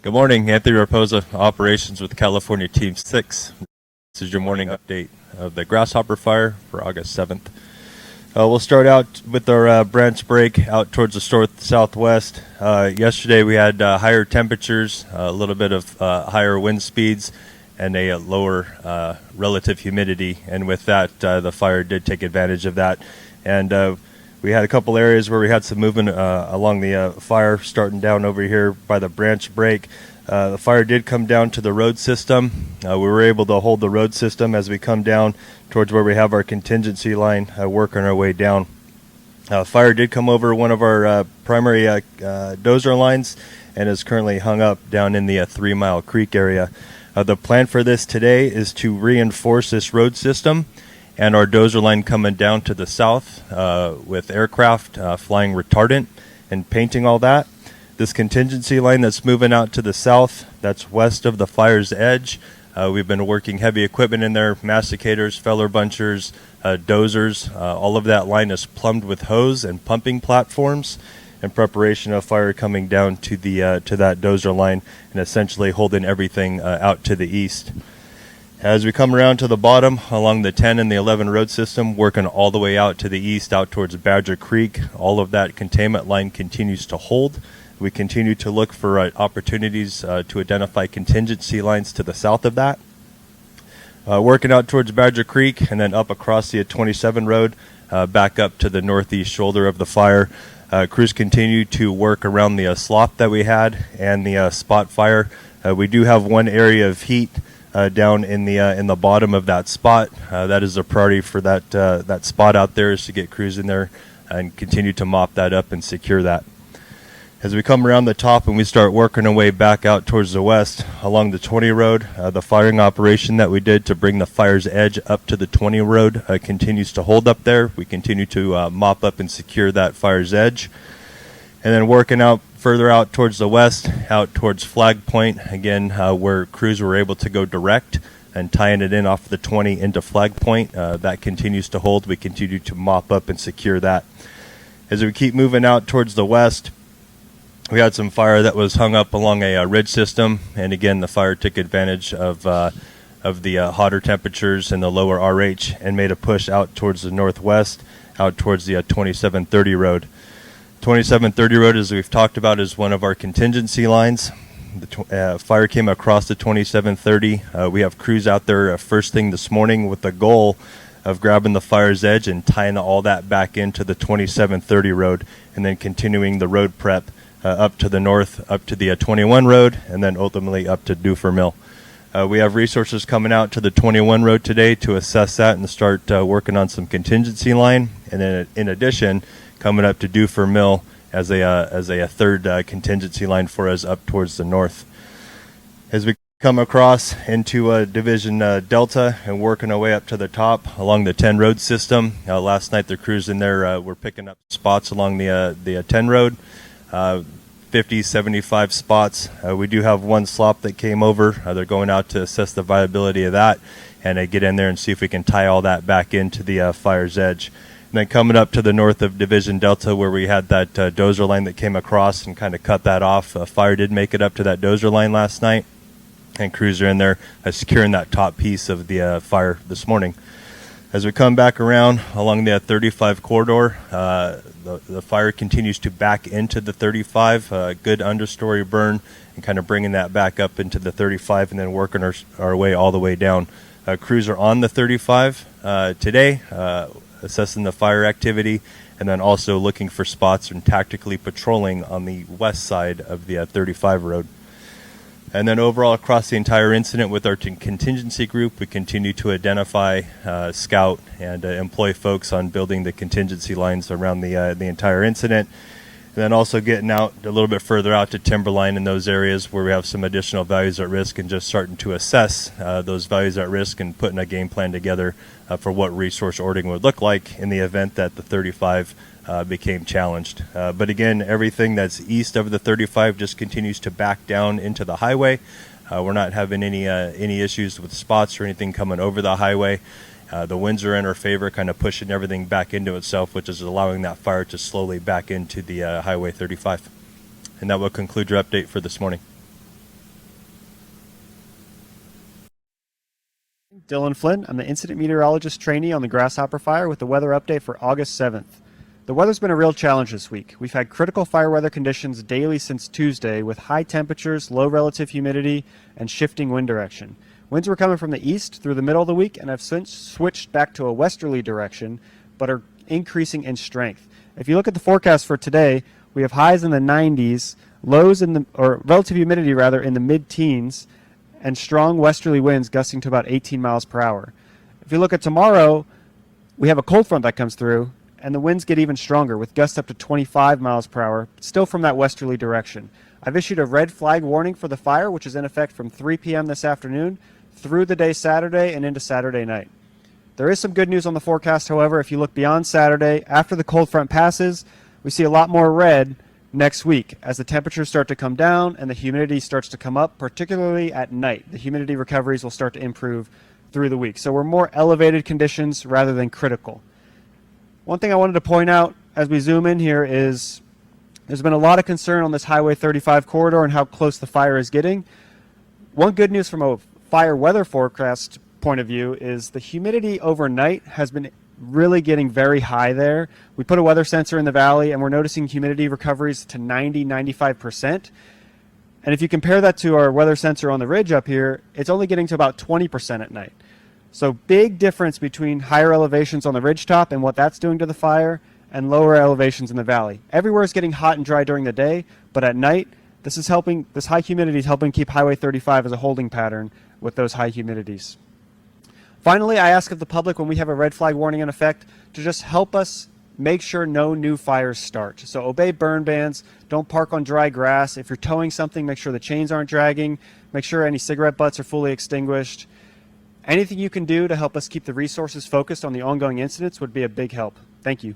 Good morning, Anthony Raposa, Operations with California Team 6. This is your morning update of the Grasshopper fire for August 7th. We'll start out with our branch break out towards the southwest. Yesterday we had higher temperatures, a little bit of higher wind speeds, and a lower relative humidity. And with that, the fire did take advantage of that. And we had a couple areas where we had some movement along the fire, starting down over here by the branch break. The fire did come down to the road system. We were able to hold the road system as we come down towards where we have our contingency line, working our way down. Fire did come over one of our primary dozer lines and is currently hung up down in the 3 Mile Creek area. The plan for this today is to reinforce this road system and our dozer line coming down to the south with aircraft flying retardant and painting all that. This contingency line that's moving out to the south, that's west of the fire's edge. We've been working heavy equipment in there, masticators, feller bunchers, dozers. All of that line is plumbed with hose and pumping platforms in preparation of fire coming down to to that dozer line and essentially holding everything out to the east. As we come around to the bottom along the 10 and the 11 road system, working all the way out to the east, out towards Badger Creek, all of that containment line continues to hold. We continue to look for opportunities to identify contingency lines to the south of that. Working out towards Badger Creek and then up across the 27 road, back up to the northeast shoulder of the fire. Crews continue to work around the slop that we had and the spot fire. We do have one area of heat down in the bottom of that spot. That is a priority for that spot out there, is to get crews in there and continue to mop that up and secure that. As we come around the top and we start working our way back out towards the west along the 20 road, the firing operation that we did to bring the fire's edge up to the 20 road continues to hold up there. We continue to mop up and secure that fire's edge. And then working out further out towards the west, out towards Flag Point, again, where crews were able to go direct and tying it in off the 20 into Flag Point. That continues to hold. We continue to mop up and secure that. As we keep moving out towards the west, we had some fire that was hung up along a ridge system, and again, the fire took advantage of the hotter temperatures and the lower RH and made a push out towards the northwest, out towards the 2730 road. 2730 road, as we've talked about, is one of our contingency lines. The fire came across the 2730. We have crews out there first thing this morning with the goal of grabbing the fire's edge and tying all that back into the 2730 road, and then continuing the road prep up to the north, up to the 21 road, and then ultimately up to Duffer Mill. We have resources coming out to the 21 road today to assess that and start working on some contingency line, and then in addition, coming up to Duffer Mill as a third contingency line for us up towards the north. As we come across into Division Delta and working our way up to the top along the 10 road system. Last night the crews in there were picking up spots along the 10 road. 50, 75 spots. We do have one slop that came over. They're going out to assess the viability of that and get in there and see if we can tie all that back into the fire's edge. And then coming up to the north of Division Delta, where we had that dozer line that came across and kind of cut that off. Fire did make it up to that dozer line last night, and crews are in there securing that top piece of the fire this morning. As we come back around along the 35 corridor, the fire continues to back into the 35, good understory burn, and kind of bringing that back up into the 35 and then working our way all the way down. Crews are on the 35 today, assessing the fire activity, and then also looking for spots and tactically patrolling on the west side of the 35 road. And then overall across the entire incident with our contingency group, we continue to identify, scout, and employ folks on building the contingency lines around the entire incident. And then also getting out a little bit further out to Timberline in those areas where we have some additional values at risk, and just starting to assess those values at risk and putting a game plan together for what resource ordering would look like in the event that the 35 became challenged. But again, everything that's east of the 35 just continues to back down into the highway. We're not having any issues with spots or anything coming over the highway. The winds are in our favor, kind of pushing everything back into itself, which is allowing that fire to slowly back into the Highway 35. And that will conclude your update for this morning. Dylan Flynn. I'm the incident meteorologist trainee on the Grasshopper fire with the weather update for August 7th. The weather's been a real challenge this week. We've had critical fire weather conditions daily since Tuesday with high temperatures, low relative humidity, and shifting wind direction. Winds were coming from the east through the middle of the week and have since switched back to a westerly direction, but are increasing in strength. If you look at the forecast for today, we have highs in the 90s, lows in the, or relative humidity rather, in the mid-teens, and strong westerly winds gusting to about 18 miles per hour. If you look at tomorrow, we have a cold front that comes through, and the winds get even stronger with gusts up to 25 miles per hour, still from that westerly direction. I've issued a red flag warning for the fire, which is in effect from 3 p.m. this afternoon through the day Saturday and into Saturday night. There is some good news on the forecast, however. If you look beyond Saturday, after the cold front passes, we see a lot more red next week as the temperatures start to come down and the humidity starts to come up, particularly at night. The humidity recoveries will start to improve through the week. So we're more elevated conditions rather than critical. One thing I wanted to point out as we zoom in here is there's been a lot of concern on this Highway 35 corridor and how close the fire is getting. One good news from a fire weather forecast point of view is the humidity overnight has been really getting very high there. We put a weather sensor in the valley and we're noticing humidity recoveries to 90-95%. And if you compare that to our weather sensor on the ridge up here, it's only getting to about 20% at night. So big difference between higher elevations on the ridge top and what that's doing to the fire and lower elevations in the valley. Everywhere is getting hot and dry during the day, but at night, this high humidity is helping keep Highway 35 as a holding pattern with those high humidities. Finally, I ask of the public when we have a red flag warning in effect to just help us make sure no new fires start. So obey burn bans, don't park on dry grass. If you're towing something, make sure the chains aren't dragging, make sure any cigarette butts are fully extinguished. Anything you can do to help us keep the resources focused on the ongoing incidents would be a big help. Thank you.